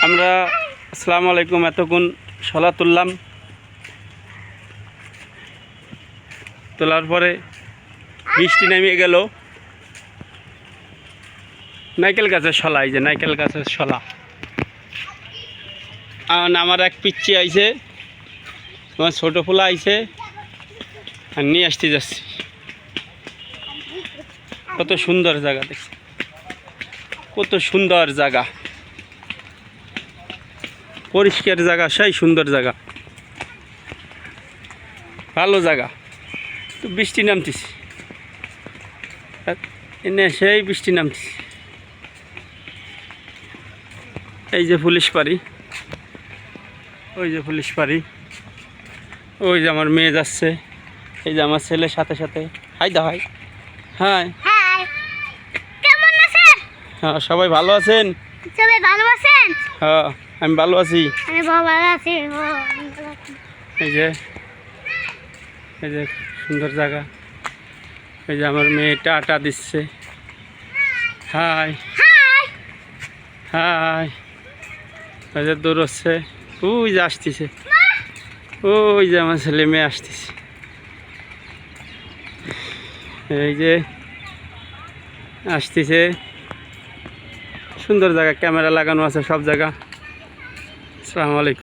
আমরা আসসালামু আলাইকুম এতক্ষণ শলা তুললাম, তোলার পরে বৃষ্টি নেমে গেল। নাইকেল গাছের শলা, এই যে নাইকেল গাছের শলা। আমার এক পিচ্ছি আইছে, আমার ছোটো ফুলা আইছে, আর নিয়ে আসতে যাচ্ছি। কত সুন্দর জায়গা দেখছি, কত সুন্দর জায়গা, পরিষ্কার জায়গা, সেই সুন্দর জায়গা, ভালো জায়গা। তো বৃষ্টি নামতেছি, এনে সেই বৃষ্টি নামতেছি। এই যে পুলিশ পাড়ি, ওই যে পুলিশ পাড়ি, ওই যে আমার মেয়ে যাচ্ছে, এই যে আমার ছেলের সাথে সাথে। হাই দা হাই। হ্যাঁ হ্যাঁ, সবাই ভালো আছেন? সবাই ভালো আছেন? হ্যাঁ, আমি ভালো আছি। আমি ভালো আছি। এই যে সুন্দর জায়গা। এই যে আমার মেয়েটা আটা দিচ্ছে। High high. ওই যে দৌড়চ্ছে, ওই যে আসতেছে, ওই যে আমার ছেলে মেয়ে আসতেছে। এই যে আসতেছে, সুন্দর জায়গা, ক্যামেরা লাগানো আছে সব জায়গা। আসসালামু আলাইকুম।